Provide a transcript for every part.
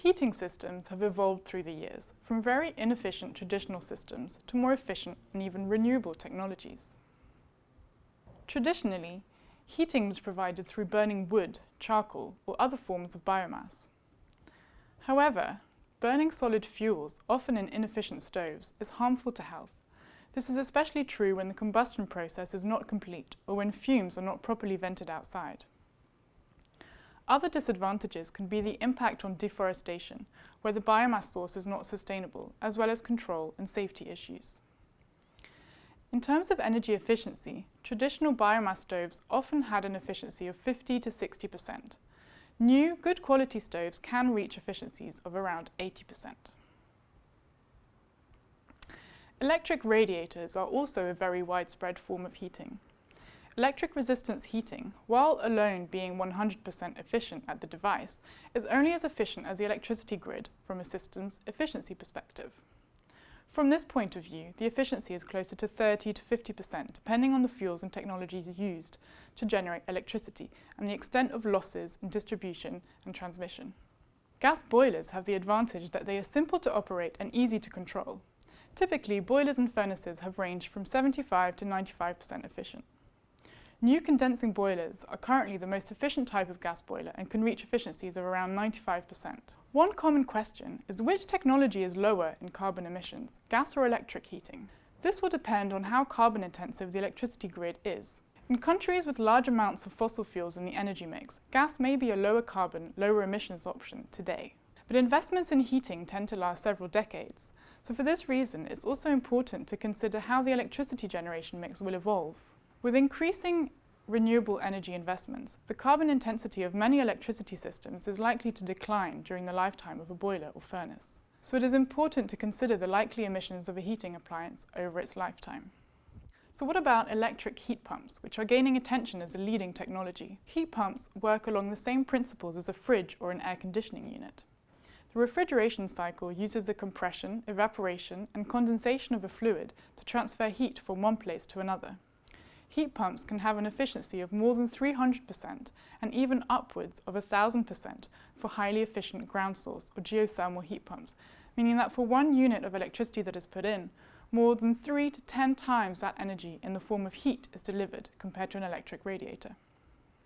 Heating systems have evolved through the years, from very inefficient traditional systems to more efficient and even renewable technologies. Traditionally, heating was provided through burning wood, charcoal, or other forms of biomass. However, burning solid fuels, often in inefficient stoves, is harmful to health. This is especially true when the combustion process is not complete or when fumes are not properly vented outside. Other disadvantages can be the impact on deforestation, where the biomass source is not sustainable, as well as control and safety issues. In terms of energy efficiency, traditional biomass stoves often had an efficiency of 50 to 60%. New, good quality stoves can reach efficiencies of around 80%. Electric radiators are also a very widespread form of heating. Electric resistance heating, while alone being 100% efficient at the device, is only as efficient as the electricity grid from a system's efficiency perspective. From this point of view, the efficiency is closer to 30 to 50%, depending on the fuels and technologies used to generate electricity and the extent of losses in distribution and transmission. Gas boilers have the advantage that they are simple to operate and easy to control. Typically, boilers and furnaces have ranged from 75 to 95% efficient. New condensing boilers are currently the most efficient type of gas boiler and can reach efficiencies of around 95%. One common question is which technology is lower in carbon emissions, gas or electric heating? This will depend on how carbon intensive the electricity grid is. In countries with large amounts of fossil fuels in the energy mix, gas may be a lower carbon, lower emissions option today. But investments in heating tend to last several decades. So for this reason, it's also important to consider how the electricity generation mix will evolve. With increasing renewable energy investments, the carbon intensity of many electricity systems is likely to decline during the lifetime of a boiler or furnace. So it is important to consider the likely emissions of a heating appliance over its lifetime. So what about electric heat pumps, which are gaining attention as a leading technology? Heat pumps work along the same principles as a fridge or an air conditioning unit. The refrigeration cycle uses the compression, evaporation, and condensation of a fluid to transfer heat from one place to another. Heat pumps can have an efficiency of more than 300% and even upwards of 1,000% for highly efficient ground source or geothermal heat pumps, meaning that for 1 unit of electricity that is put in, more than 3 to 10 times that energy in the form of heat is delivered compared to an electric radiator.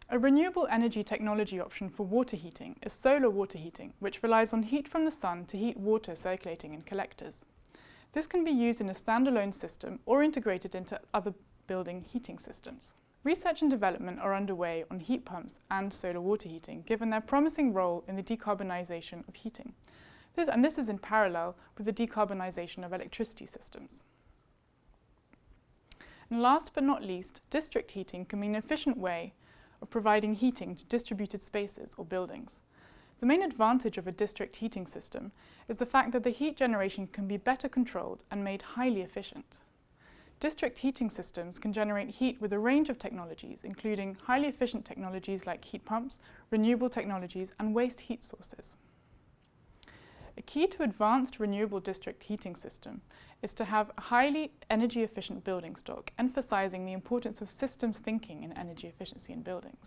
A renewable energy technology option for water heating is solar water heating, which relies on heat from the sun to heat water circulating in collectors. This can be used in a standalone system or integrated into other building heating systems. Research and development are underway on heat pumps and solar water heating, given their promising role in the decarbonisation of heating. This is in parallel with the decarbonisation of electricity systems. And last but not least, district heating can be an efficient way of providing heating to distributed spaces or buildings. The main advantage of a district heating system is the fact that the heat generation can be better controlled and made highly efficient. District heating systems can generate heat with a range of technologies, including highly efficient technologies like heat pumps, renewable technologies, and waste heat sources. A key to advanced renewable district heating system is to have a highly energy efficient building stock, emphasizing the importance of systems thinking in energy efficiency in buildings.